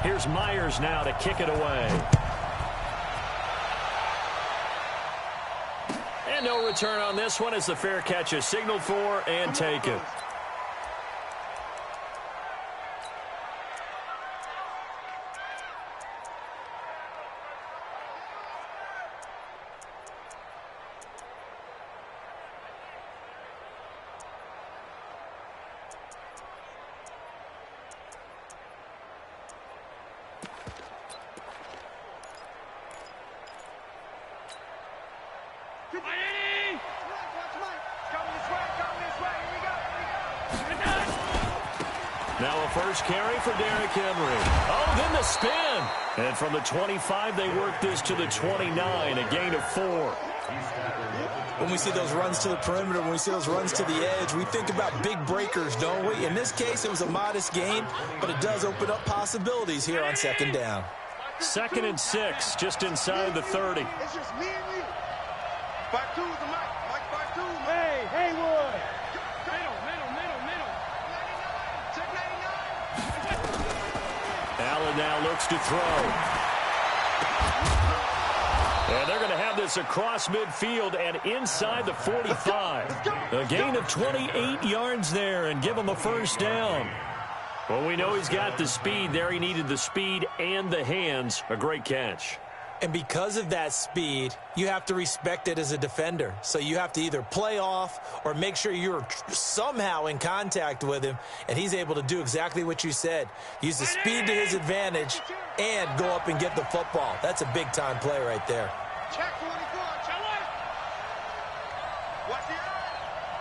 Here's Myers now to kick it away. And no return on this one as the fair catch is signaled for and taken. Now a first carry for Derrick Henry. Oh, then the spin. And from the 25, they work this to the 29, a gain of 4. When we see those runs to the perimeter, when we see those runs to the edge, we think about big breakers, don't we? In this case, it was a modest gain, but it does open up possibilities here on second down. 2nd and 6, just inside the 30. It's just me and you. 5-2 is the mic. Mike 5-2. Hey, Haywood. Middle. Check 99. Allen now looks to throw. And they're going to have this across midfield and inside the 45. A gain of 28 yards there and give him a first down. Well, we know he's got the speed there. He needed the speed and the hands. A great catch. And because of that speed, you have to respect it as a defender. So you have to either play off or make sure you're somehow in contact with him, and he's able to do exactly what you said. Use the speed to his advantage and go up and get the football. That's a big-time play right there. Check 24. Check it. Watch the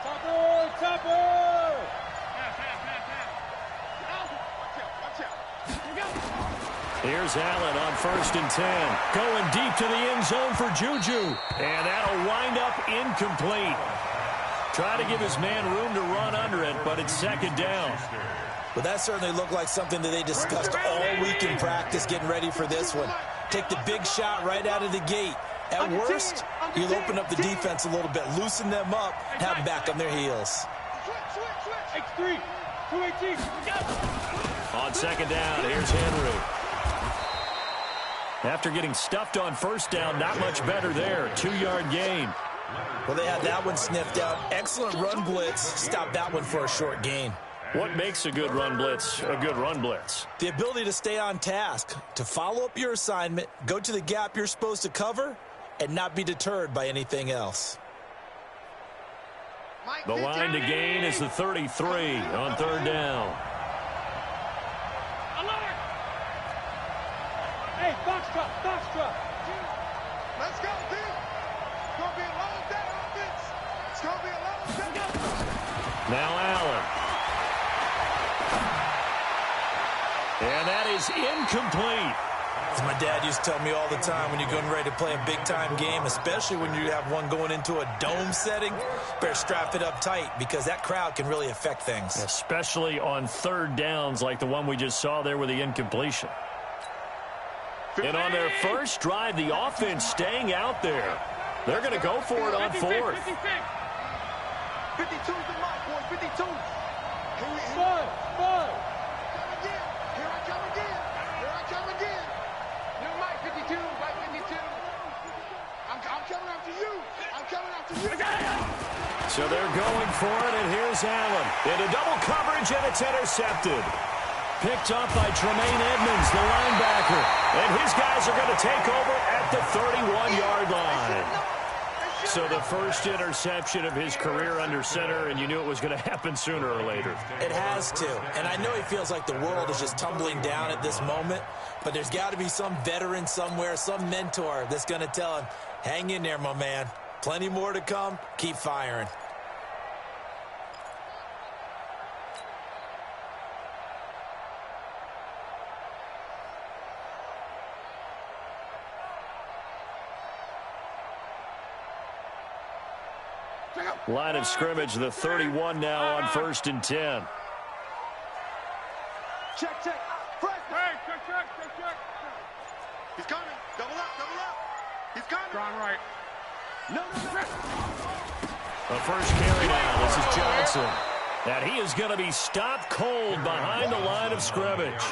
Topper. Watch out. Here's Allen on 1st and 10. Going deep to the end zone for Juju. And that'll wind up incomplete. Trying to give his man room to run under it, but it's 2nd down. Well, that certainly looked like something that they discussed all week in practice getting ready for this one. Take the big shot right out of the gate. At worst, you'll open up the defense a little bit, loosen them up, and have them back on their heels. X3, 218. On 2nd down, here's Henry. After getting stuffed on 1st down, not much better there. 2-yard gain. Well, they had that one sniffed out. Excellent run blitz. Stop that one for a short gain. What makes a good run blitz a good run blitz? The ability to stay on task, to follow up your assignment, go to the gap you're supposed to cover, and not be deterred by anything else. The line to gain is the 33 on 3rd down. Hey, box truck. Let's go, team. It's going to be a long day on offense. It's going to be a long day. Now Allen. And that is incomplete. As my dad used to tell me all the time, when you're getting ready to play a big-time game, especially when you have one going into a dome setting, better strap it up tight because that crowd can really affect things. Especially on 3rd downs like the one we just saw there with the incompletion. And on their first drive, the offense staying out there. They're going to go for it on 4th. 52's the mark, boys. 52. Bud. Here I come again. New Mike 52, Mike 52. I'm coming after you. So they're going for it, and here's Allen. Into double coverage, and it's intercepted. Picked up by Tremaine Edmonds, the linebacker. And his guys are going to take over at the 31-yard line. So the first interception of his career under center, and you knew it was going to happen sooner or later. It has to. And I know he feels like the world is just tumbling down at this moment, but there's got to be some veteran somewhere, some mentor that's going to tell him, hang in there, my man. Plenty more to come. Keep firing. Line of scrimmage, the 31 now on 1st and 10. Check. Check. He's coming. Double up. He's coming. Gone right. No. A first carry now. This is Johnson. And he is going to be stopped cold behind the line of scrimmage.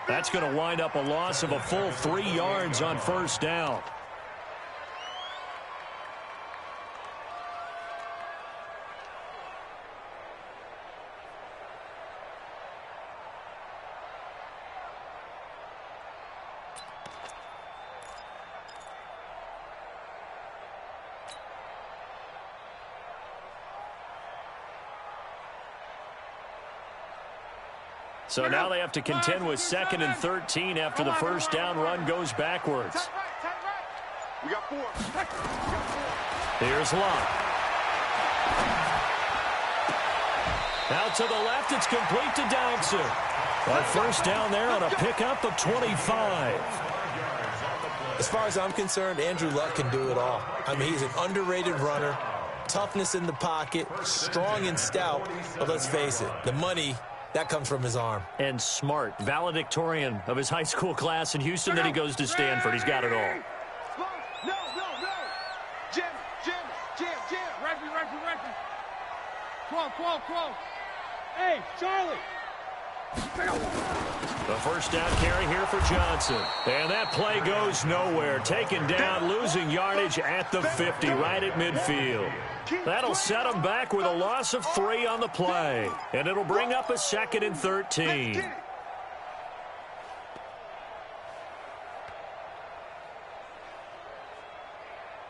That's going to wind up a loss of a full 3 yards on first down. So now they have to contend with 2nd and 13 after the first down run goes backwards. We got 4. Here's Locke. Out to the left, it's complete to Dodson. A first down there on a pickup of 25. As far as I'm concerned, Andrew Luck can do it all. I mean, he's an underrated runner, toughness in the pocket, strong and stout, but let's face it, the money, that comes from his arm. And smart, valedictorian of his high school class in Houston. Then he goes to Stanford. He's got it all. No. Jim. Referee. Quo. Hey, Charlie. The first down carry here for Johnson. And that play goes nowhere. Taken down, losing yardage at the 50, right at midfield. That'll set him back with a loss of 3 on the play. And it'll bring up a 2nd and 13.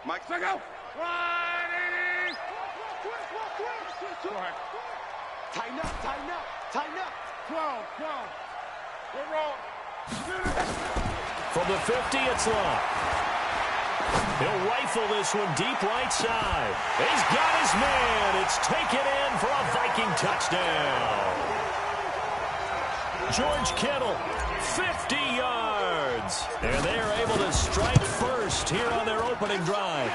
Mike, go. Tighten up. 12. We're wrong. From the 50, it's Locke. He'll rifle this one deep right side. He's got his man. It's taken in for a Viking touchdown. George Kittle, 50 yards. And they are able to strike first here on their opening drive.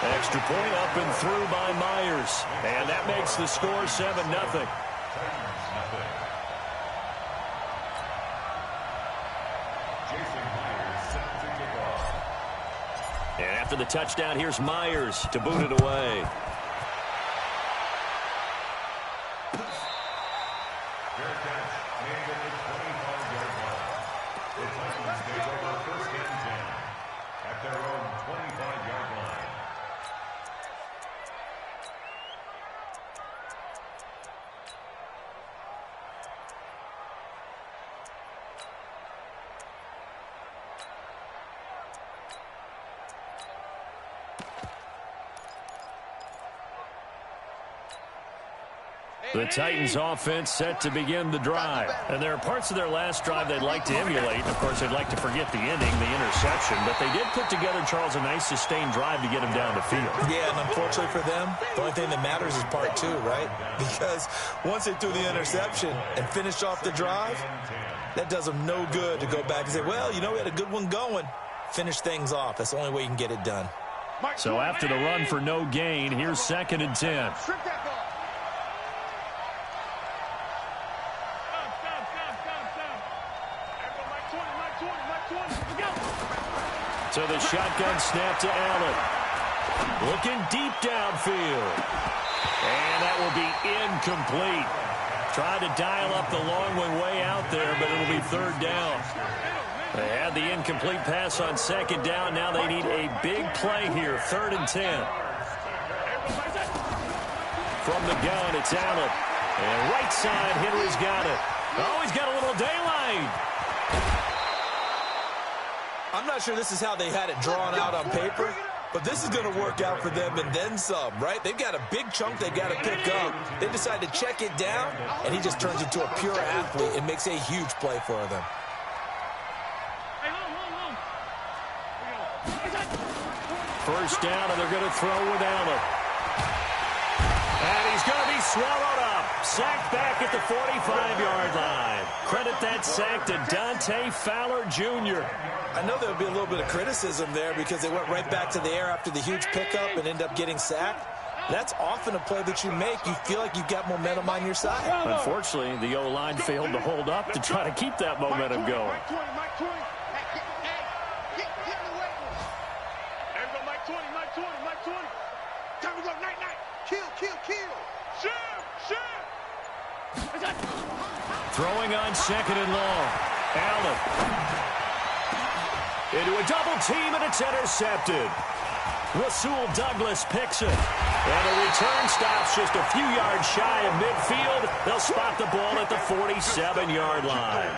Extra point up and through by Myers. And that makes the score 7-0. And after the touchdown, here's Myers to boot it away. The Titans offense set to begin the drive. And there are parts of their last drive they'd like to emulate. Of course, they'd like to forget the ending, the interception. But they did put together, Charles, a nice sustained drive to get him down the field. Yeah, and unfortunately for them, the only thing that matters is part 2, right? Because once they threw the interception and finished off the drive, that does them no good to go back and say, well, you know, we had a good one going. Finish things off. That's the only way you can get it done. So after the run for no gain, here's 2nd and 10. So the shotgun snap to Allen. Looking deep downfield. And that will be incomplete. Tried to dial up the long one way out there, but it'll be 3rd down. They had the incomplete pass on 2nd down. Now they need a big play here. 3rd and 10. From the gun, it's Allen. And right side, Henry's got it. Oh, he's got a little daylight. I'm not sure this is how they had it drawn out on paper, but this is going to work out for them and then some, right? They've got a big chunk they got to pick up. They decide to check it down, and he just turns into a pure athlete and makes a huge play for them. First down, and they're going to throw with Allen. And he's going to be swallowed up. Sacked back at the 45-yard line. Credit that sack to Dante Fowler Jr. I know there would be a little bit of criticism there because they went right back to the air after the huge pickup and ended up getting sacked. That's often a play that you make. You feel like you've got momentum on your side. Unfortunately, the O-line failed to hold up to try to keep that momentum going. Throwing on 2nd and long. Allen. Into a double team, and it's intercepted. Rasul Douglas picks it. And the return stops just a few yards shy of midfield. They'll spot the ball at the 47-yard line.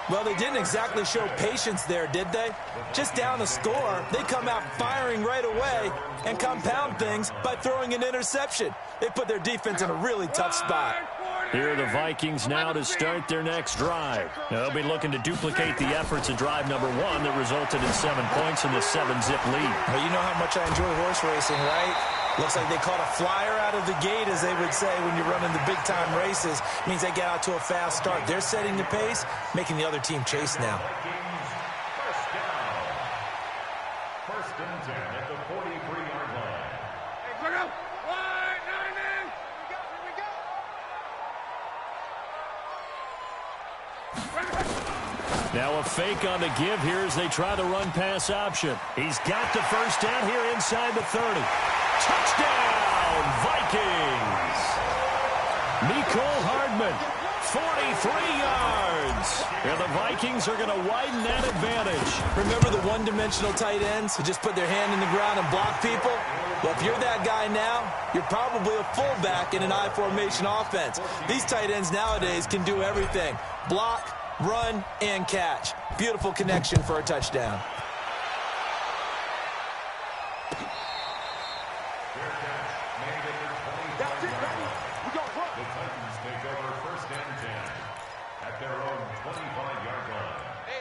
Well, they didn't exactly show patience there, did they? Just down a score, they come out firing right away and compound things by throwing an interception. They put their defense in a really tough spot. Here are the Vikings now to start their next drive. They'll be looking to duplicate the efforts of drive number 1 that resulted in 7 points in the 7-zip lead. Well, you know how much I enjoy horse racing, right? Looks like they caught a flyer out of the gate, as they would say when you're running the big-time races. Means they get out to a fast start. They're setting the pace, making the other team chase now. First and 10 at the 43-yard line. Hey, quick up. 1-9-9. Here we go. Now a fake on the give here as they try the run-pass option. He's got the first down here inside the 30. Touchdown, Vikings! Mecole Hardman, 43 yards. And the Vikings are going to widen that advantage. Remember the one-dimensional tight ends who just put their hand in the ground and block people? Well, if you're that guy now, you're probably a fullback in an I-formation offense. These tight ends nowadays can do everything. Block, run, and catch. Beautiful connection for a touchdown.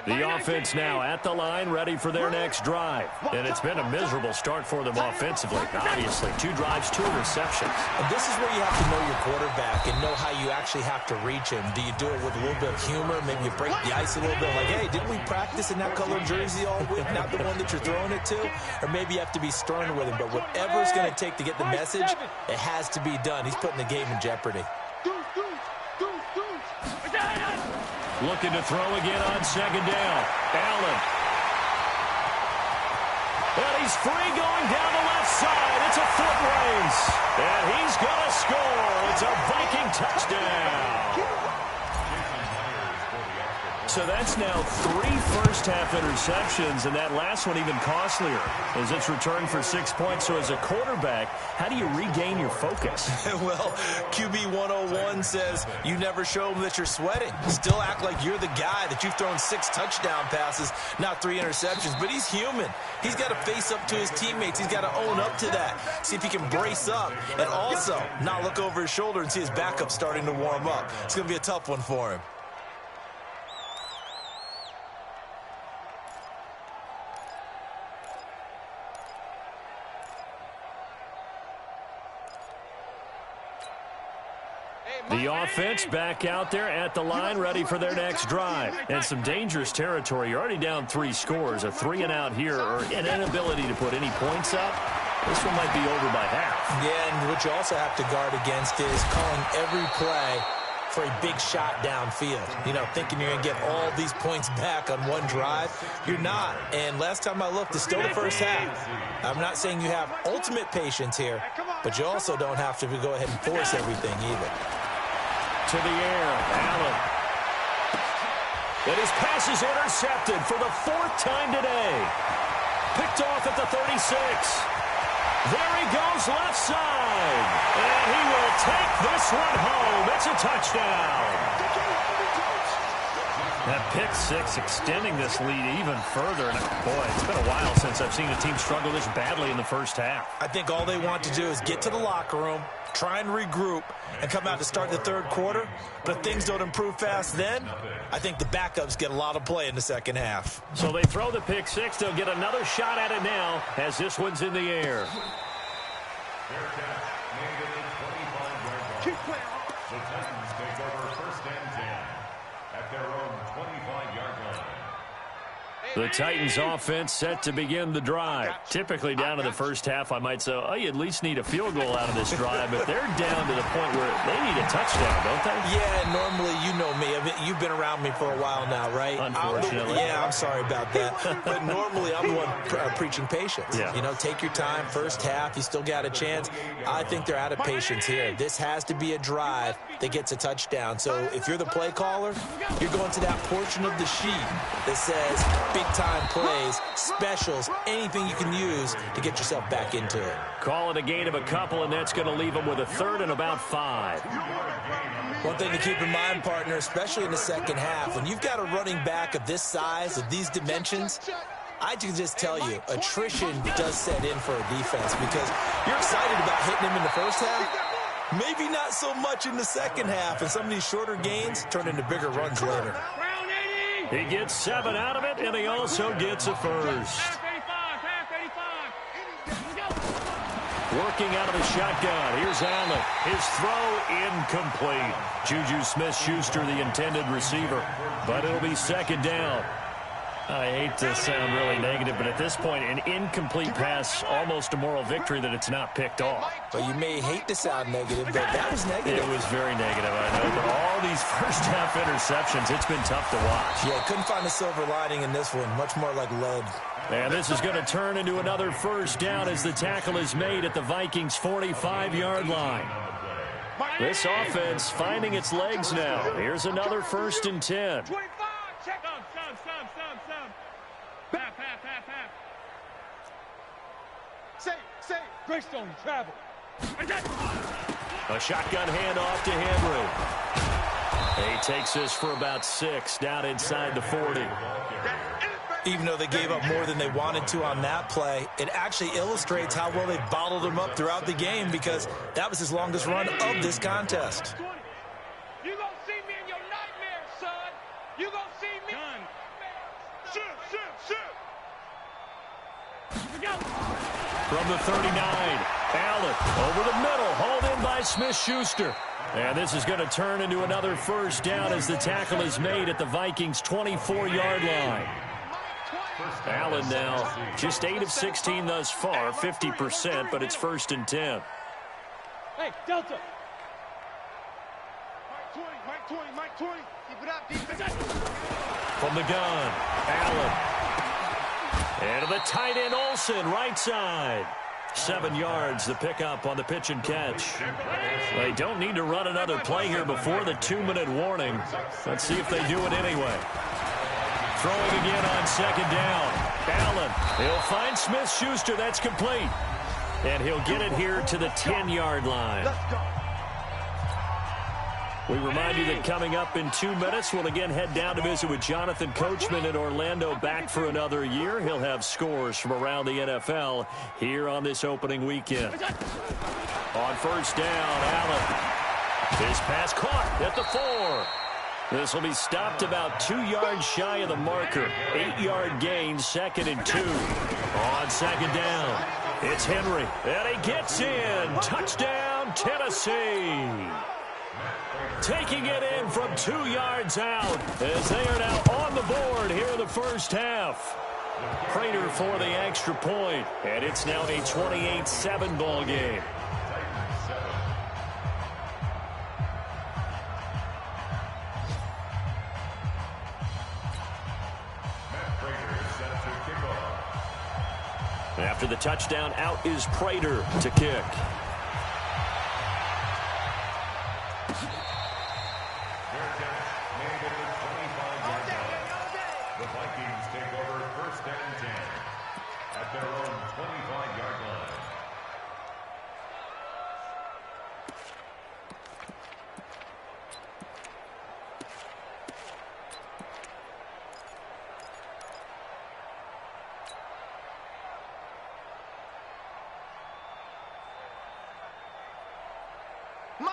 The offense now at the line, ready for their next drive. And it's been a miserable start for them offensively. Obviously, 2 drives, 2 interceptions. And this is where you have to know your quarterback and know how you actually have to reach him. Do you do it with a little bit of humor? Maybe you break the ice a little bit. Like, hey, didn't we practice in that color jersey all week? Not the one that you're throwing it to? Or maybe you have to be stern with him. But whatever it's going to take to get the message, it has to be done. He's putting the game in jeopardy. Looking to throw again on 2nd down. Allen. And he's free going down the left side. It's a foot race. And he's going to score. It's a Viking touchdown. So that's now 3 first-half interceptions, and that last one even costlier as it's returned for 6 points. So as a quarterback, how do you regain your focus? Well, QB 101 says you never show them that you're sweating. Still act like you're the guy, that you've thrown 6 touchdown passes, not 3 interceptions. But he's human. He's got to face up to his teammates. He's got to own up to that. See if he can brace up and also not look over his shoulder and see his backup starting to warm up. It's going to be a tough one for him. The offense back out there at the line, ready for their next drive. And some dangerous territory. You're already down 3 scores. A 3-and-out here, or an inability to put any points up. This one might be over by half. Yeah, and what you also have to guard against is calling every play for a big shot downfield. You know, thinking you're going to get all these points back on one drive. You're not. And last time I looked, it's still the first half. I'm not saying you have ultimate patience here, but you also don't have to go ahead and force everything either. To the air, Allen. And his pass is intercepted for the 4th time today. Picked off at the 36. There he goes left side. And he will take this one home. It's a touchdown. That pick 6 extending this lead even further. And boy, it's been a while since I've seen a team struggle this badly in the first half. I think all they want to do is get to the locker room, try and regroup, and come out to start the 3rd quarter. But if things don't improve fast then, I think the backups get a lot of play in the second half. So they throw the pick 6. They'll get another shot at it now as this one's in the air. Keep playing. The Titans take over 1st and 10 at their own 25-yard line. Hey, The Titans offense set to begin the drive. Typically down to the first half, I might say, oh, you at least need a field goal out of this drive, but they're down to the point where they need a touchdown, don't they? Yeah, normally, you know me. I mean, you've been around me for a while now, right? Unfortunately. I'm sorry about that. But normally, I'm the one preaching patience. Yeah. You know, take your time. First half, you still got a chance. I think they're out of patience here. This has to be a drive that gets a touchdown. So if you're the play caller, you're going to that portion of the sheet that says big-time plays, specials, anything you can use to get yourself back into it. Call it a gain of a couple, and that's going to leave them with a third and about 5. One thing to keep in mind, partner, especially in the second half, when you've got a running back of this size, of these dimensions, I can just tell you, attrition does set in for a defense because you're excited about hitting him in the first half. Maybe not so much in the second half, and some of these shorter gains turn into bigger runs later. He gets 7 out of it, and he also gets a first. Working out of the shotgun. Here's Allen. His throw incomplete. Juju Smith-Schuster, the intended receiver. But it'll be second down. I hate to sound really negative, but at this point, an incomplete pass, almost a moral victory that it's not picked off. Well, you may hate to sound negative, but that was negative. It was very negative, I know. But all these first-half interceptions, it's been tough to watch. Yeah, couldn't find a silver lining in this one. Much more like lead. And this is going to turn into another first down as the tackle is made at the Vikings' 45-yard line. This offense finding its legs now. Here's another 1st and 10. Greystone, travel. A shotgun handoff to Henry. He takes this for about 6 down inside the 40. Even though they gave up more than they wanted to on that play, it actually illustrates how well they bottled him up throughout the game because that was his longest run of this contest. You gonna see me in your nightmares, son. You gonna see me. Shoot. From the 39, Allen over the middle, hauled in by Smith-Schuster. And this is going to turn into another first down as the tackle is made at the Vikings' 24-yard line. Allen now just 8 of 16 thus far, 50%, but it's 1st and 10. Hey, Delta. Mike 20. Keep it up, defense. From the gun, Allen. And to the tight end, Olsen, right side. 7 yards, the pickup on the pitch and catch. They don't need to run another play here before the 2-minute warning. Let's see if they do it anyway. Throwing again on 2nd down. Allen, he'll find Smith-Schuster. That's complete. And he'll get it here to the 10-yard line. We remind you that coming up in 2 minutes, we'll again head down to visit with Jonathan Coachman in Orlando, back for another year. He'll have scores from around the NFL here on this opening weekend. On 1st down, Allen. His pass caught at the 4. This will be stopped about 2 yards shy of the marker. 8-yard gain, 2nd and 2. On 2nd down, it's Henry. And he gets in. Touchdown, Tennessee. Taking it in from 2 yards out as they are now on the board here in the first half. Prater for the extra point, and it's now a 28-7 ball game. After the touchdown, out is Prater to kick.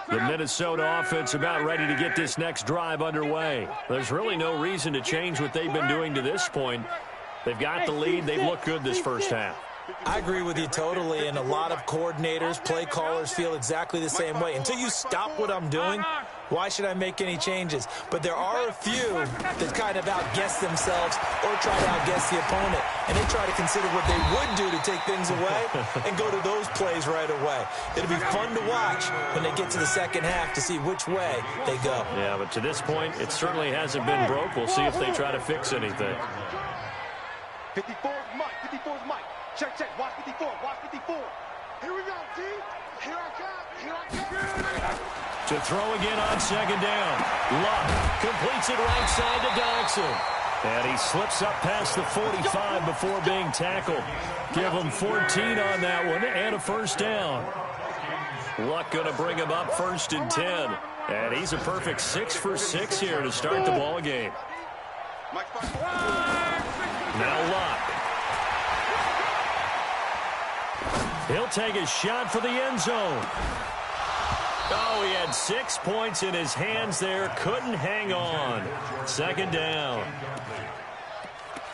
The Minnesota offense about ready to get this next drive underway. There's really no reason to change what they've been doing to this point. They've got the lead. They've looked good this first half. I agree with you totally, and a lot of coordinators, play callers feel exactly the same way. Until you stop what I'm doing, Why should I make any changes? But there are a few that kind of outguess themselves or try to outguess the opponent. And they try to consider what they would do to take things away and go to those plays right away. It'll be fun to watch when they get to the second half to see which way they go. Yeah, but to this point, it certainly hasn't been broke. We'll see if they try to fix anything. 54's Mike. 54's Mike. Check, check. Watch 54. Watch 54. Here we go, T. Here I come. Here I come. To throw again on second down. Luck completes it right side to Dodson. And he slips up past the 45 before being tackled. Give him 14 on that one and a first down. Luck going to bring him up 1st and 10. And he's a perfect 6 for 6 here to start the ball game. Now Luck. He'll take a shot for the end zone. Oh, he had 6 points in his hands there. Couldn't hang on. Second down.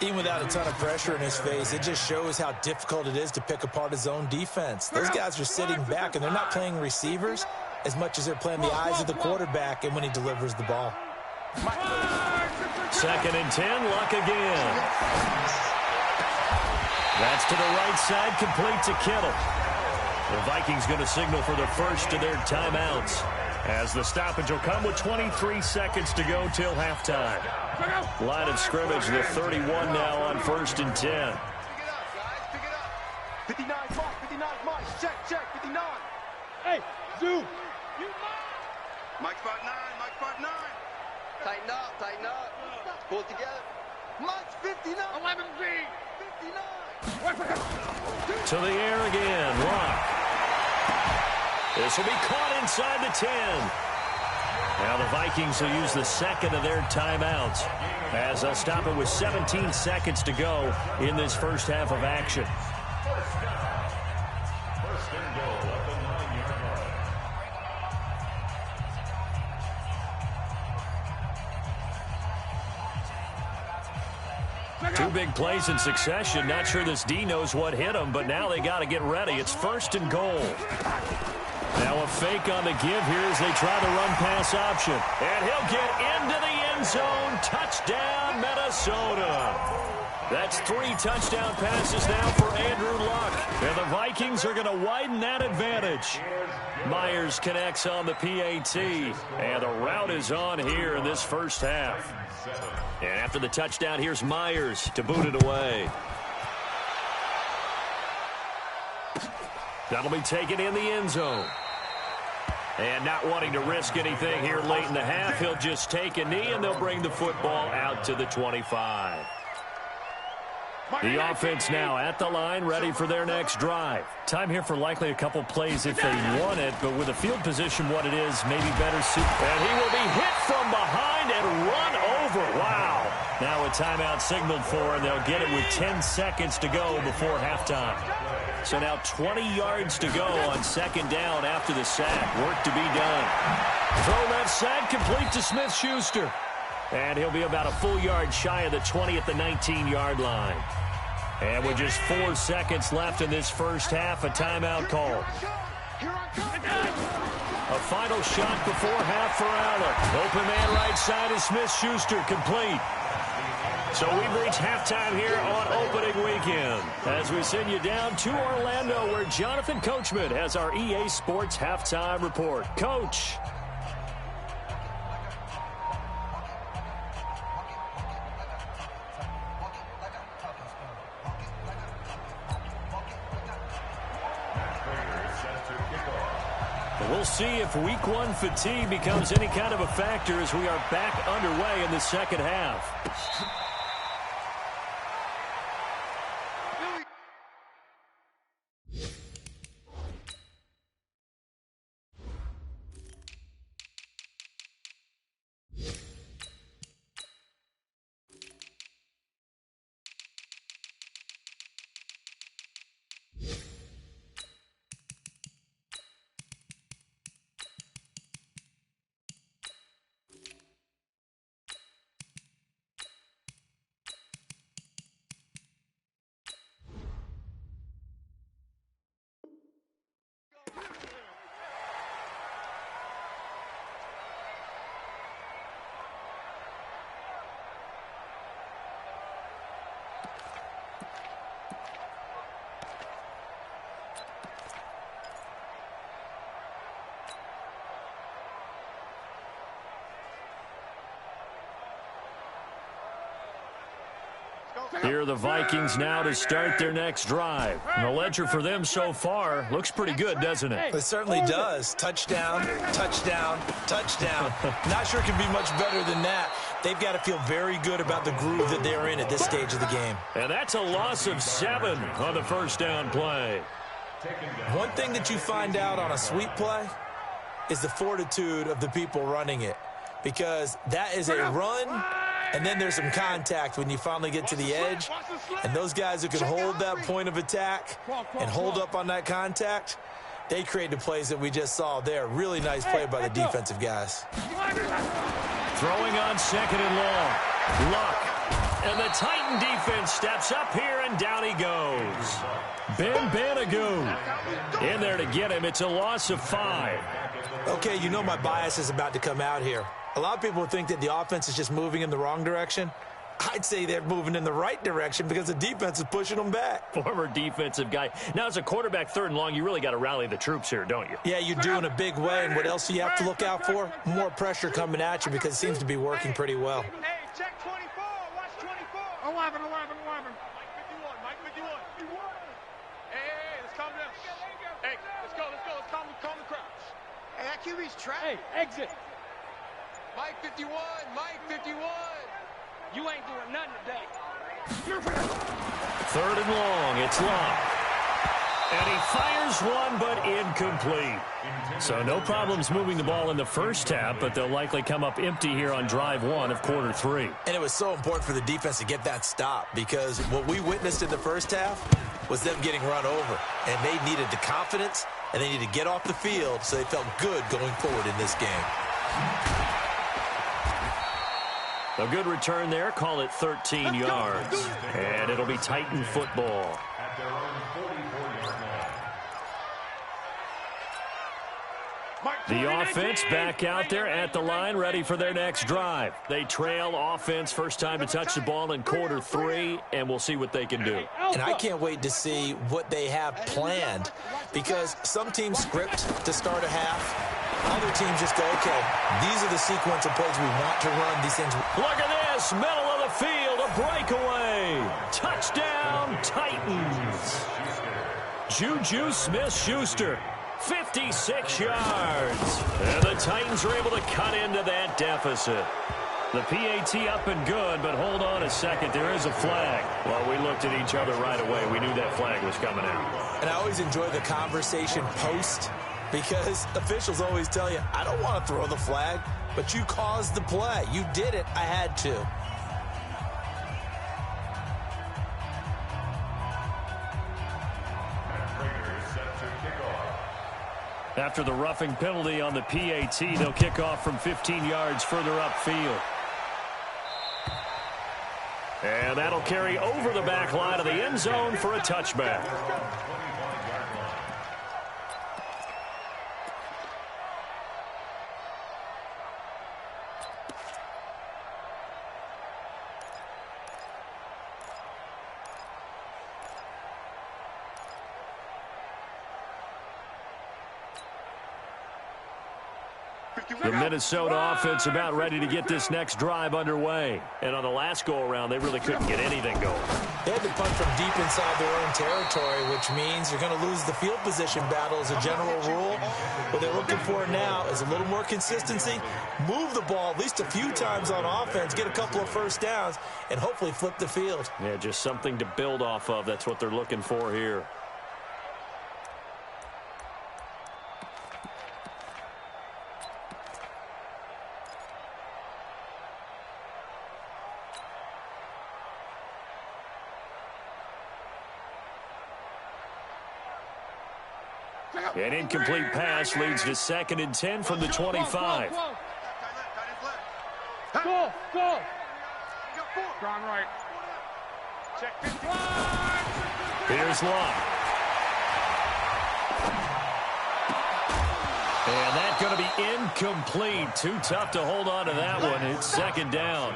Even without a ton of pressure in his face, it just shows how difficult it is to pick apart his own defense. Those guys are sitting back, and they're not playing receivers as much as they're playing the eyes of the quarterback and when he delivers the ball. 2nd and 10, Luck again. That's to the right side, complete to Kittle. The Vikings going to signal for the first of their timeouts, as the stoppage will come with 23 seconds to go till halftime. Line of scrimmage, the 31 now on 1st and 10. Pick it up, guys. Pick it up. 59 Mike. 59 Mike. Check, check. 59. Hey, Zoo. Mike spot 9. Mike spot 9. Tighten up. Tighten up. Pull it together. Mike's 59. 11B. 59. To the air again, Luck. This will be caught inside the 10. Now the Vikings will use the second of their timeouts, as they'll stop it with 17 seconds to go in this first half of action. First and goal at the 9-yard line. 2 big plays in succession. Not sure this D knows what hit him, but now they got to get ready. It's 1st and goal. Now a fake on the give here as they try the run-pass option. And he'll get into the end zone. Touchdown, Minnesota. That's 3 touchdown passes now for Andrew Luck. And the Vikings are going to widen that advantage. Myers connects on the PAT. And the route is on here in this first half. And after the touchdown, here's Myers to boot it away. That'll be taken in the end zone. And not wanting to risk anything here late in the half, he'll just take a knee, and they'll bring the football out to the 25. The offense now at the line, ready for their next drive. Time here for likely a couple plays if they want it, but with the field position what it is, maybe better suit. And he will be hit from behind and run over. Wow. Now a timeout signaled for, and they'll get it with 10 seconds to go before halftime. So now 20 yards to go on second down after the sack. Work to be done. Throw left side, complete to Smith-Schuster. And he'll be about a full yard shy of the 20 at the 19-yard line. And with just 4 seconds left in this first half, a timeout call. A final shot before half for Allen. Open man right side is Smith-Schuster, complete. So we've reached halftime here on opening weekend as we send you down to Orlando, where Jonathan Coachman has our EA Sports halftime report. Coach. We'll see if week 1 fatigue becomes any kind of a factor as we are back underway in the second half. Here are the Vikings now to start their next drive. And the ledger for them so far looks pretty good, doesn't it? It certainly does. Touchdown, touchdown, touchdown. Not sure it can be much better than that. They've got to feel very good about the groove that they're in at this stage of the game. And that's a loss of 7 on the first down play. One thing that you find out on a sweep play is the fortitude of the people running it, because that is a run, and then there's some contact when you finally get to the edge, and those guys who can hold that point of attack and hold up on that contact, they create the plays that we just saw there. Really nice play by the defensive guys. Throwing on 2nd and long. Luck. And the Titan defense steps up here, and down he goes. Ben Banagoo in there to get him. It's a loss of 5. Okay, you know my bias is about to come out here. A lot of people think that the offense is just moving in the wrong direction. I'd say they're moving in the right direction because the defense is pushing them back. Former defensive guy. Now, as a quarterback 3rd and long, you really got to rally the troops here, don't you? Yeah, you do in a big way. And what else do you have to look out for? More pressure coming at you because it seems to be working pretty well. Hey, check 24. Watch 24. 11. Mike 51. Hey, let's calm down. Hey, let's go. Let's calm the crowd. Hey, that QB's trapped. Hey, exit. Mike 51. You ain't doing nothing today. 3rd and long. It's Luck. And he fires one, but incomplete. So no problems moving the ball in the first half, but they'll likely come up empty here on drive 1 of quarter 3. And it was so important for the defense to get that stop, because what we witnessed in the first half was them getting run over. And they needed the confidence, and they needed to get off the field so they felt good going forward in this game. A good return there. Call it 13 yards. And it'll be Titan football. The offense back out there at the line, ready for their next drive. They trail offense, first time to touch the ball in quarter 3, and we'll see what they can do. And I can't wait to see what they have planned, because some teams script to start a half. Other teams just go, okay, these are the sequence of plays we want to run. These things. Look at this, middle of the field, a breakaway. Touchdown, Titans. Juju Smith-Schuster, 56 yards. And the Titans are able to cut into that deficit. The PAT up and good, but hold on a second. There is a flag. Well, we looked at each other right away. We knew that flag was coming out. And I always enjoy the conversation post, because officials always tell you, I don't want to throw the flag, but you caused the play. You did it. I had to. After the roughing penalty on the PAT, they'll kick off from 15 yards further upfield. And that'll carry over the back line of the end zone for a touchback. The Minnesota offense about ready to get this next drive underway. And on the last go-around, they really couldn't get anything going. They had to punt from deep inside their own territory, which means you're going to lose the field position battle as a general rule. What they're looking for now is a little more consistency, move the ball at least a few times on offense, get a couple of first downs, and hopefully flip the field. Yeah, just something to build off of. That's what they're looking for here. An incomplete pass leads to 2nd and 10 from the 25. Go. Ground right. Check 51. Here's Luck. And that's going to be incomplete. Too tough to hold on to that one. It's 2nd down.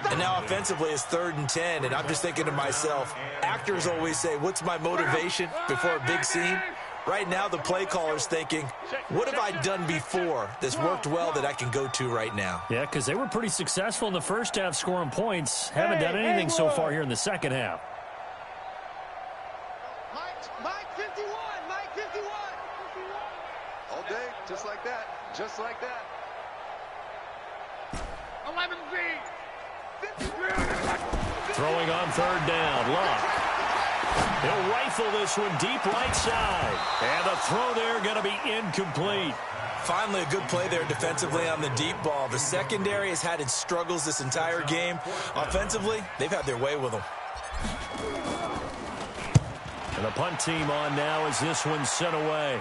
And now offensively it's 3rd and 10, and I'm just thinking to myself, actors always say, what's my motivation before a big scene? Right now, the play caller's thinking, what have I done before that's worked well that I can go to right now? Yeah, because they were pretty successful in the first half scoring points. Haven't done anything so far here in the second half. Mike 51, Mike 51. All day, just like that, just like that. 11Z. Throwing on third down, Luck. He'll rifle this one deep right side. And the throw there going to be incomplete. Finally, a good play there defensively on the deep ball. The secondary has had its struggles this entire game. Offensively, they've had their way with them. And the punt team on now as this one's sent away.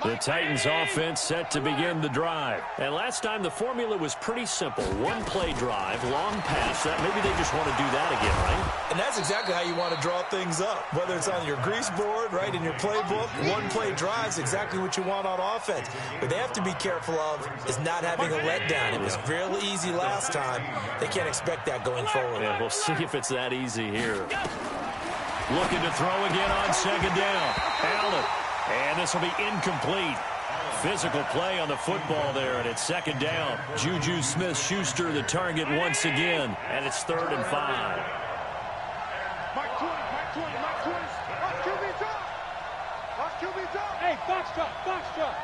The Titans offense set to begin the drive. And last time the formula was pretty simple. One play drive, long pass. Maybe they just want to do that again, right? And that's exactly how you want to draw things up. Whether it's on your grease board, right, in your playbook, one play drive is exactly what you want on offense. What they have to be careful of is not having a letdown. It was real easy last time. They can't expect that going forward. Yeah, we'll see if it's that easy here. Looking to throw again on second down. Allen. And this will be incomplete. Physical play on the football there, and it's second down. Juju Smith-Schuster the target once again, and it's 3rd and 5. Mike 20, Mike 20, Mike 20. Watch QB drop. Watch QB drop. Hey, box drop, box drop.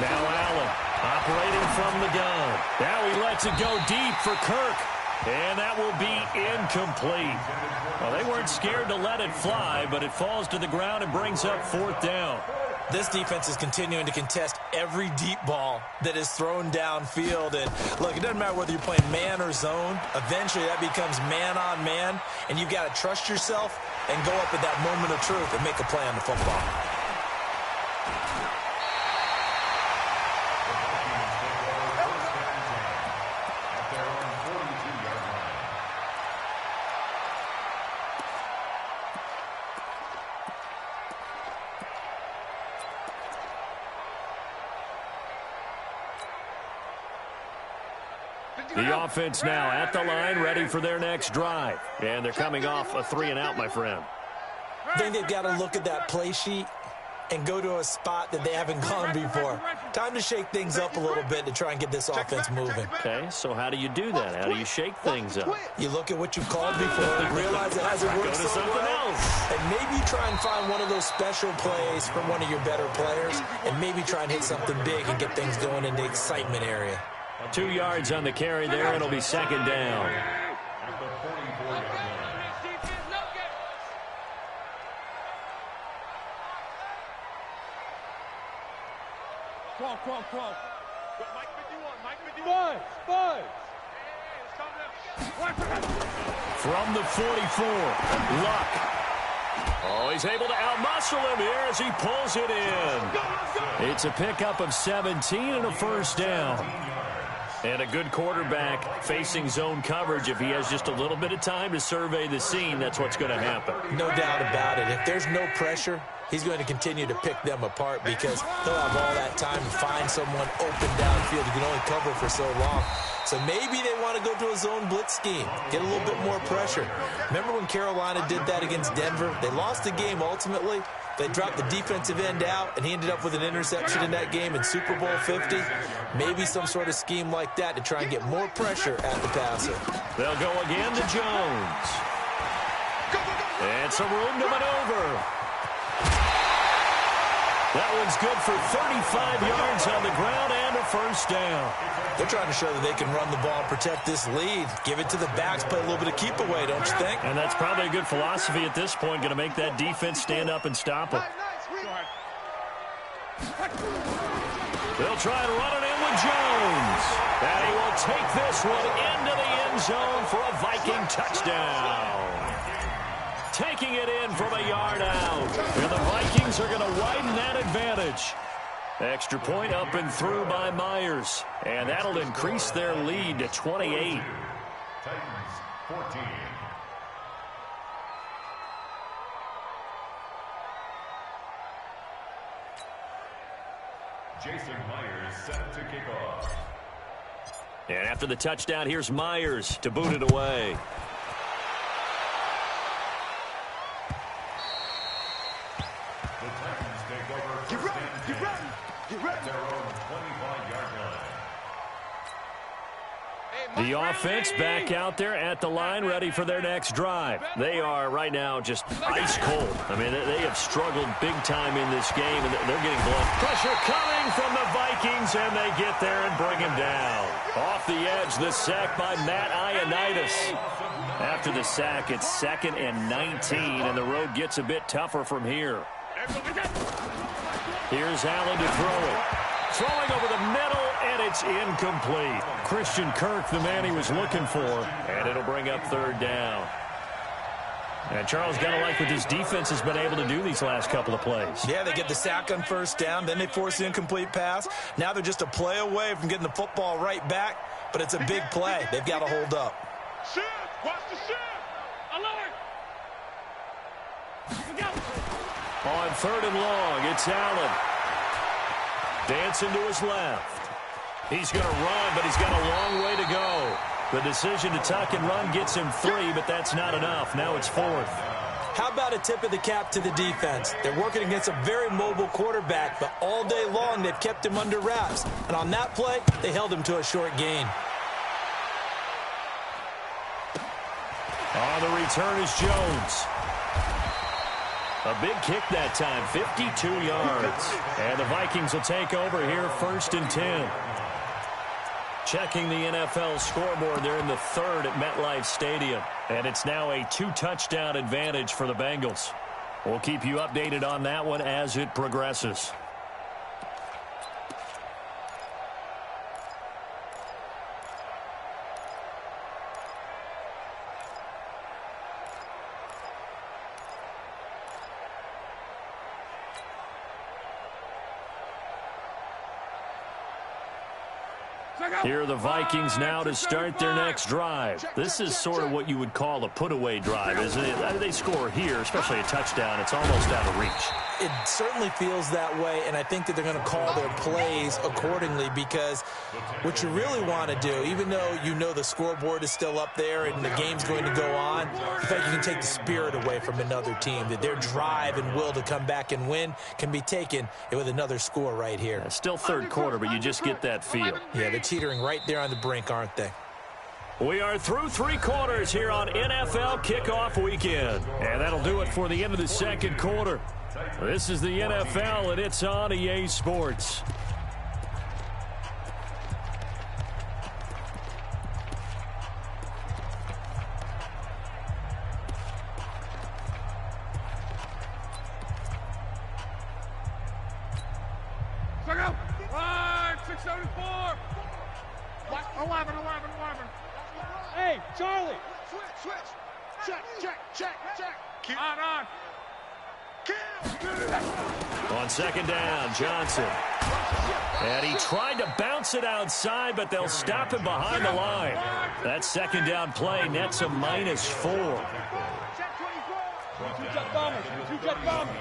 Now Allen operating from the gun. Now he lets it go deep for Kirk. And that will be incomplete. Well, they weren't scared to let it fly, but it falls to the ground and brings up 4th down. This defense is continuing to contest every deep ball that is thrown downfield. And, look, it doesn't matter whether you're playing man or zone. Eventually, that becomes man on man, and you've got to trust yourself and go up at that moment of truth and make a play on the football. The offense now at the line, ready for their next drive. And they're coming off a 3-and-out, my friend. I think they've got to look at that play sheet and go to a spot that they haven't gone before. Time to shake things up a little bit to try and get this offense moving. Okay, so how do you do that? How do you shake things up? You look at what you've called before, realize it hasn't worked Go to so something well, else. and maybe try and find one of those special plays from one of your better players, and maybe try and hit something big and get things going in the excitement area. 2 yards on the carry there. It'll be second down. Mike 51, Mike 51. Five. From the 44, Luck. Oh, he's able to outmuscle him here as he pulls it in. It's a pickup of 17 and a 1st down. And a good quarterback facing zone coverage. If he has just a little bit of time to survey the scene, that's what's going to happen. No doubt about it. If there's no pressure, he's going to continue to pick them apart because he'll have all that time to find someone open downfield. You can only cover for so long. So maybe they want to go to a zone blitz scheme, get a little bit more pressure. Remember when Carolina did that against Denver? They lost the game ultimately. They dropped the defensive end out, and he ended up with an interception in that game in Super Bowl 50. Maybe some sort of scheme like that to try and get more pressure at the passer. They'll go again to Jones. And some room to maneuver. That one's good for 35 yards on the ground and a 1st down. They're trying to show that they can run the ball and protect this lead. Give it to the backs, play a little bit of keep away, don't you think? And that's probably a good philosophy at this point, going to make that defense stand up and stop it. They'll try and run it in with Jones. And he will take this one into the end zone for a Viking touchdown. Taking it in from a yard out. And the Vikings are going to widen that advantage. Extra point up and through by Myers. And that'll increase their lead to 28. Titans 14. Jason Myers set to kick off. And after the touchdown, here's Myers to boot it away. The Titans take over first and 10 at their own 25-yard line. The offense back out there at the line, ready for their next drive. They are right now just ice cold. I mean, they have struggled big time in this game, and they're getting blood. Pressure coming from the Vikings, and they get there and bring him down. Off the edge, the sack by Matt Ioannidis. After the sack, it's 2nd and 19, and the road gets a bit tougher from here. Here's Allen to throw it. Throwing over the middle, and it's incomplete. Christian Kirk, the man he was looking for, and it'll bring up 3rd down. And Charles, got to like what this defense has been able to do these last couple of plays. Yeah, they get the sack on 1st down, then they force the incomplete pass. Now they're just a play away from getting the football right back, but it's a big play. They've got to hold up. Shift! Watch the shift! Alert! On 3rd and long, it's Allen. Dancing to his left. He's going to run, but he's got a long way to go. The decision to tuck and run gets him 3, but that's not enough. Now it's 4th. How about a tip of the cap to the defense? They're working against a very mobile quarterback, but all day long they've kept him under wraps. And on that play, they held him to a short gain. On the return is Jones. A big kick that time, 52 yards. And the Vikings will take over here 1st and 10. Checking the NFL scoreboard, they're in the 3rd at MetLife Stadium. And it's now a 2-touchdown advantage for the Bengals. We'll keep you updated on that one as it progresses. Here are the Vikings now to start their next drive. This is sort of what you would call a put-away drive, isn't it? They score here, especially a touchdown. It's almost out of reach. It certainly feels that way, and I think that they're going to call their plays accordingly, because what you really want to do, even though you know the scoreboard is still up there and the game's going to go on, the fact you can take the spirit away from another team, that their drive and will to come back and win can be taken with another score right here. It's still 3rd quarter, but you just get that feel. Yeah, they're teetering right there on the brink, aren't they? We are through 3 quarters here on NFL Kickoff Weekend. And that'll do it for the end of the 2nd quarter. This is the NFL, and it's on EA Sports. Check out! 674! 11. Hey, Charlie! Switch! Check! On! On 2nd down, Johnson. And he tried to bounce it outside, but they'll stop him behind the line. That 2nd down play nets a -4. Two-jet bombers! Two-jet bombers!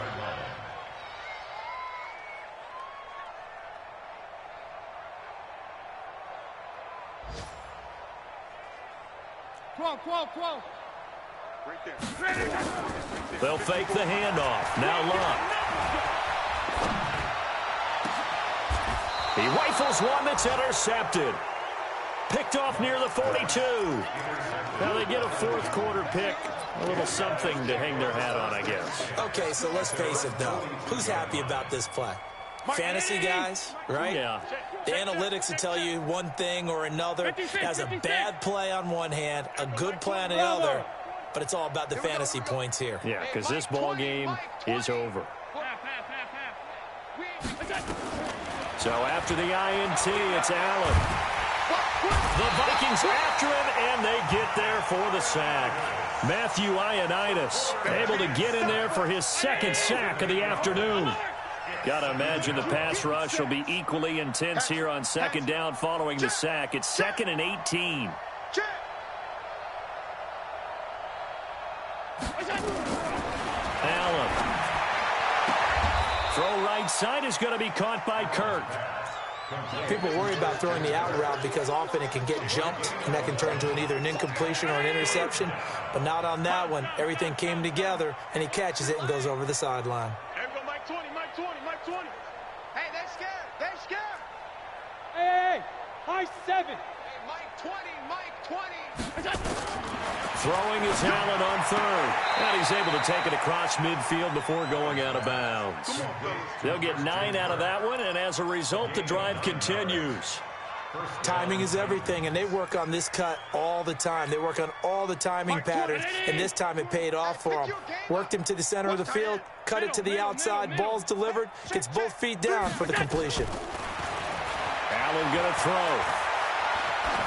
12. Right there. They'll fake the handoff. Now Luck. He rifles one that's intercepted. Picked off near the 42. Now they get a 4th quarter pick. A little something to hang their hat on, I guess. Okay, so let's face it, though. Who's happy about this play? Fantasy guys, right? Yeah. The analytics will tell you one thing or another. Has a bad play on one hand, a good play on the other, but it's all about the fantasy points here. Yeah, because this ball game is over. So after the INT, it's Allen. The Vikings after him, and they get there for the sack. Matthew Ioannidis able to get in there for his 2nd sack of the afternoon. Got to imagine the pass rush will be equally intense here on 2nd down following the sack. It's 2nd and 18. Allen. Throw right right side is going to be caught by Kirk. People worry about throwing the out route because often it can get jumped, and that can turn to either an incompletion or an interception. But not on that one. Everything came together, and he catches it and goes over the sideline. Everyone, Mike 20, Mike 20, Mike 20. Hey, they're scared. They're scared. Hey, high 7. Hey, Mike 20, Mike 20. Throwing is Allen on third. And he's able to take it across midfield before going out of bounds. They'll get 9 out of that one, and as a result, the drive continues. Timing is everything, and they work on this cut all the time. They work on all the timing patterns, and this time it paid off for them. Worked him to the center of the field, cut it to the outside, ball's delivered, gets both feet down for the completion. Allen going to throw.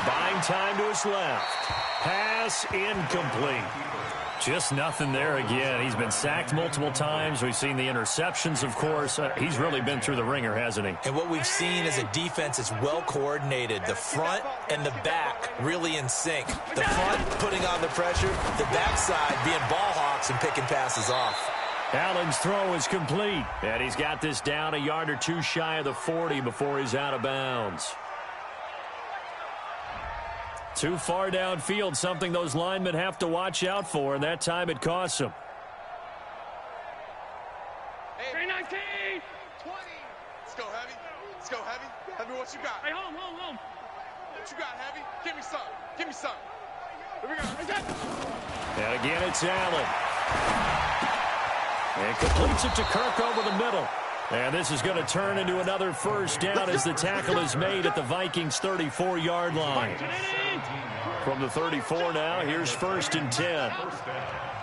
Buying time to his left. Pass incomplete. Just nothing there again. He's been sacked multiple times. We've seen the interceptions, of course. He's really been through the ringer, hasn't he? And what we've seen is a defense that's well coordinated. The front and the back really in sync. The front putting on the pressure, the backside being ball hawks and picking passes off. Allen's throw is complete. And he's got this down a yard or two shy of the 40 before he's out of bounds. Too far downfield, something those linemen have to watch out for, and that time it costs them. Hey, 319. 20. Let's go, Heavy. Let's go, Heavy. Heavy, what you got? Hey, home. What you got, Heavy? Give me some. Give me some. Here we go. And again, it's Allen. And completes it to Kirk over the middle. And this is going to turn into another first down as the tackle is made at the Vikings' 34-yard line. From the 34 now, here's 1st and 10. You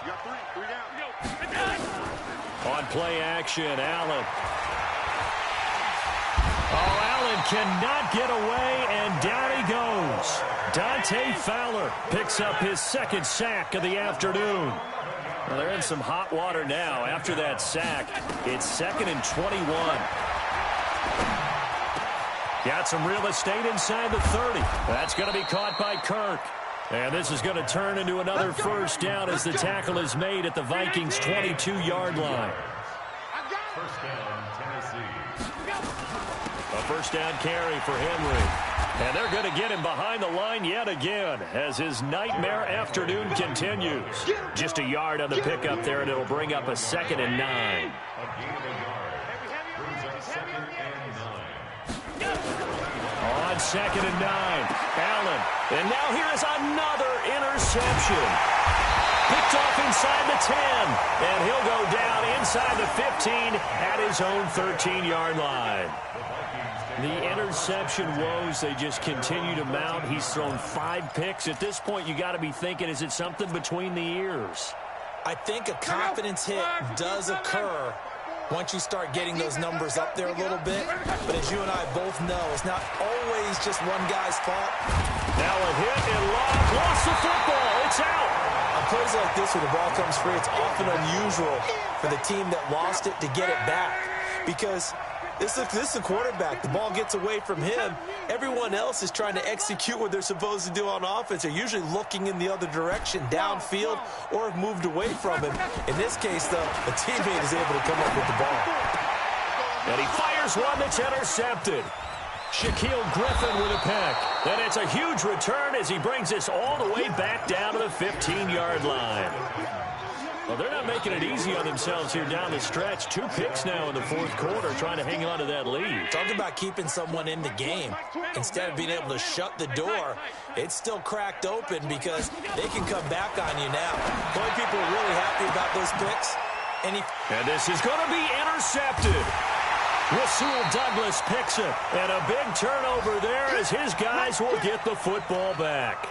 got 3 down. On play action, Allen. Oh, Allen cannot get away, and down he goes. Dante Fowler picks up his 2nd sack of the afternoon. Well, they're in some hot water now. After that sack, it's 2nd and 21. Got some real estate inside the 30. That's going to be caught by Kirk. And this is going to turn into another first down as the tackle is made at the Vikings' 22-yard line. First down, Tennessee. A first down carry for Henry. And they're going to get him behind the line yet again as his nightmare afternoon continues. Just a yard on the pickup there, and it'll bring up a 2nd and 9. A gain of a yard. Brings up 2nd and 9. On 2nd and 9, Allen. And now here is another interception. Picked off inside the 10. And he'll go down inside the 15 at his own 13-yard line. The interception woes, they just continue to mount. He's thrown 5 picks. At this point, you got to be thinking, is it something between the ears? I think a confidence hit does occur once you start getting those numbers up there a little bit. But as you and I both know, it's not always just one guy's fault. Now a hit and lost the football. It's out. On plays like this where the ball comes free, it's often unusual for the team that lost it to get it back. Because this is the quarterback. The ball gets away from him. Everyone else is trying to execute what they're supposed to do on offense. They're usually looking in the other direction, downfield, or have moved away from him. In this case, though, a teammate is able to come up with the ball. And he fires one that's intercepted. Shaquille Griffin with a pick. And it's a huge return as he brings this all the way back down to the 15-yard line. Well, they're not making it easy on themselves here down the stretch. 2 picks now in the 4th quarter trying to hang on to that lead. Talk about keeping someone in the game. Instead of being able to shut the door, it's still cracked open because they can come back on you now. The only people are really happy about those picks. And this is going to be intercepted. Rasul Douglas picks it. And a big turnover there as his guys will get the football back.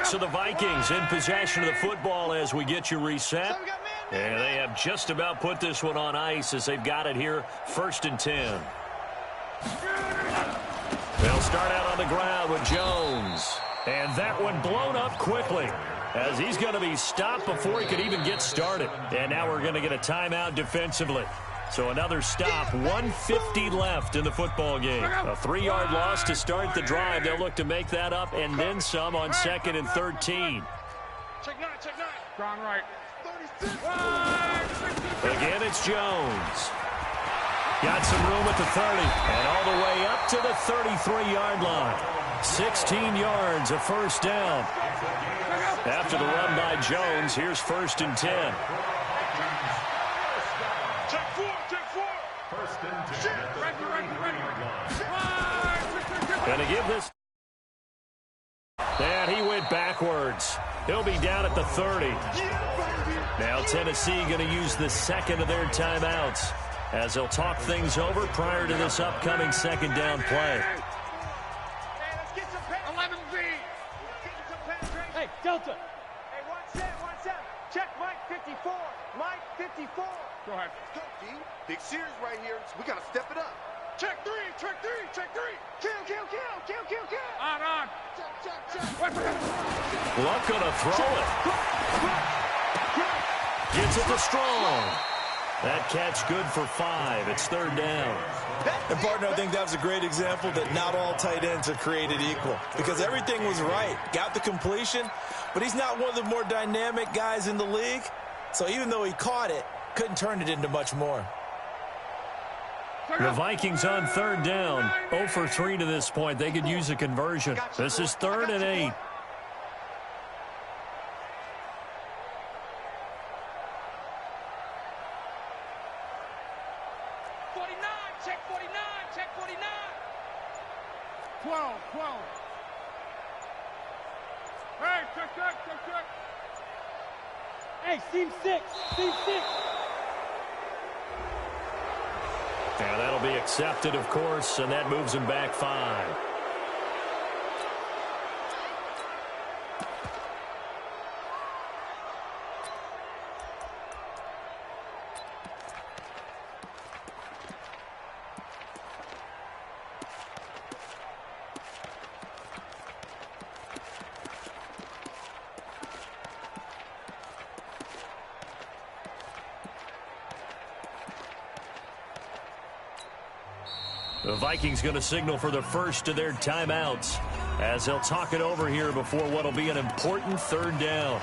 So the Vikings in possession of the football as we get you reset. And they have just about put this one on ice as they've got it here, 1st and 10. They'll start out on the ground with Jones. And that one blown up quickly as he's going to be stopped before he could even get started. And now we're going to get a timeout defensively. So another stop, 1:50 left in the football game. A 3-yard loss to start the drive. They'll look to make that up and then some on 2nd and 13. Check 9, check 9. Ground right. 30 Again, it's Jones. Got some room at the 30, and all the way up to the 33-yard line. 16 yards, a first down. After the run by Jones, here's 1st and 10. Check four. First and 10. Gonna give this. And he went backwards. He'll be down at the 30. Now Tennessee going to use the second of their timeouts as they'll talk things over prior to this upcoming second down play. Hey, Delta. Hey, 1-7. Check Mike 54. Mike 54. Go ahead. Go, D. Big series right here. We got to step it up. Check three. Kill. On. Luck going to throw it. Gets it to Strong. That catch good for 5. It's 3rd down. And, partner, I think that was a great example that not all tight ends are created equal because everything was right. Got the completion, but he's not one of the more dynamic guys in the league. So even though he caught it, couldn't turn it into much more. The Vikings on 3rd down. 0 for 3 to this point. They could use a conversion. This is 3rd and 8. Check 49. 12. Hey, check. Hey, seam 6. Now that'll be accepted, of course, and that moves him back 5. The Vikings going to signal for the first of their timeouts as they'll talk it over here before what will be an important 3rd down.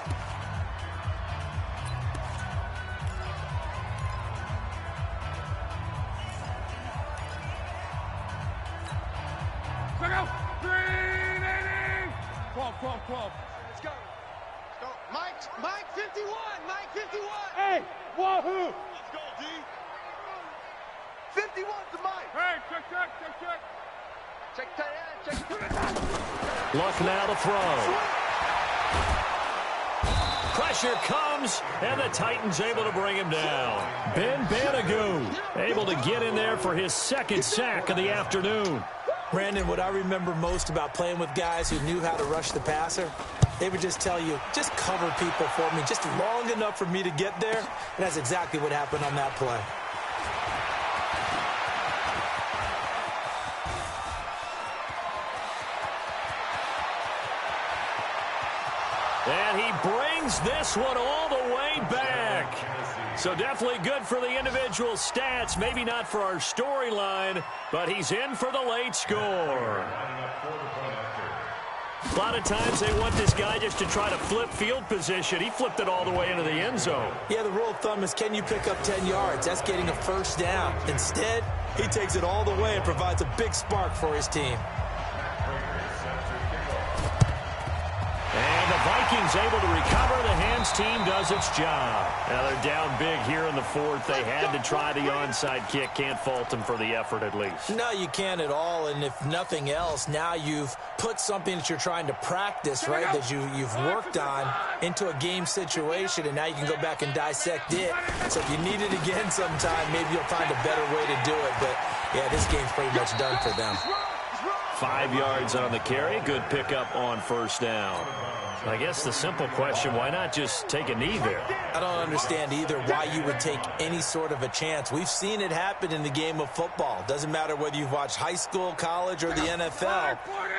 Check out. 380. 12. Let's go. Mike 51. Hey, wahoo. Let's go, D. 51 to Mike. Hey, check. Check. Luck now to throw. Pressure comes, and the Titans able to bring him down. Ben Banagoo able to get in there for his 2nd sack of the afternoon. Brandon, what I remember most about playing with guys who knew how to rush the passer, they would just tell you, just cover people for me, just long enough for me to get there. And that's exactly what happened on that play. And he brings this one all the way back. So definitely good for the individual stats. Maybe not for our storyline, but he's in for the late score. A lot of times they want this guy just to try to flip field position. He flipped it all the way into the end zone. Yeah, the rule of thumb is, can you pick up 10 yards? That's getting a 1st down. Instead, he takes it all the way and provides a big spark for his team. And the Vikings able to recover. The hands team does its job. Now they're down big here in the 4th. They had to try the onside kick. Can't fault them for the effort at least. No, you can't at all. And if nothing else, now you've put something that you're trying to practice, right, that you've worked on into a game situation, and now you can go back and dissect it. So if you need it again sometime, maybe you'll find a better way to do it. But, yeah, this game's pretty much done for them. 5 yards on the carry. Good pickup on 1st down. I guess the simple question, why not just take a knee there? I don't understand either why you would take any sort of a chance. We've seen it happen in the game of football. Doesn't matter whether you've watched high school, college, or the NFL.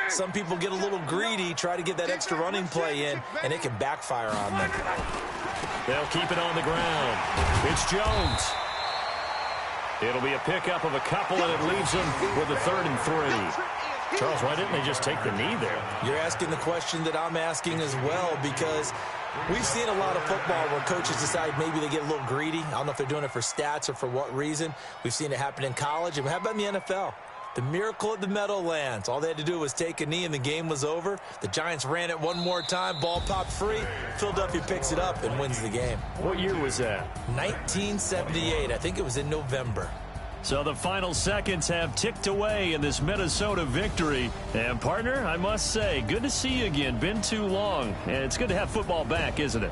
Some people get a little greedy, try to get that extra running play in, and it can backfire on them. They'll keep it on the ground. It's Jones. It'll be a pickup of a couple, and it leaves them with a 3rd and 3. Charles, why didn't they just take the knee there? You're asking the question that I'm asking as well, because We've seen a lot of football where coaches decide maybe they get a little greedy. I don't know if they're doing it for stats or for what reason. We've seen it happen in college. And how about in the NFL? The miracle of the Meadowlands. All they had to do was take a knee and the game was over. The Giants ran it one more time. Ball popped free. Philadelphia picks it up and wins the game. What year was that? 1978. I think it was in November. So the final seconds have ticked away in this Minnesota victory. And, partner, I must say, good to see you again. Been too long. And it's good to have football back, isn't it?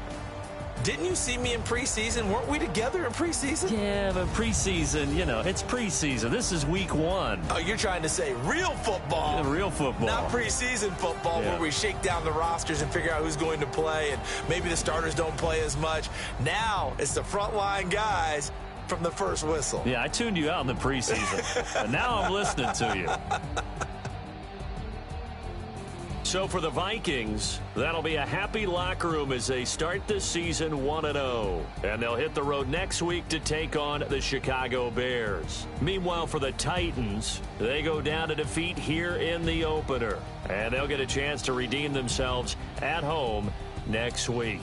Didn't you see me in preseason? Weren't we together in preseason? Yeah, but preseason, you know, it's preseason. This is week 1. Oh, you're trying to say real football. Yeah, real football. Not preseason football where we shake down the rosters and figure out who's going to play and maybe the starters don't play as much. Now it's the frontline guys from the first whistle. Yeah, I tuned you out in the preseason. But now I'm listening to you. So for the Vikings, that'll be a happy locker room as they start this season 1-0. And they'll hit the road next week to take on the Chicago Bears. Meanwhile, for the Titans, they go down to defeat here in the opener. And they'll get a chance to redeem themselves at home next week.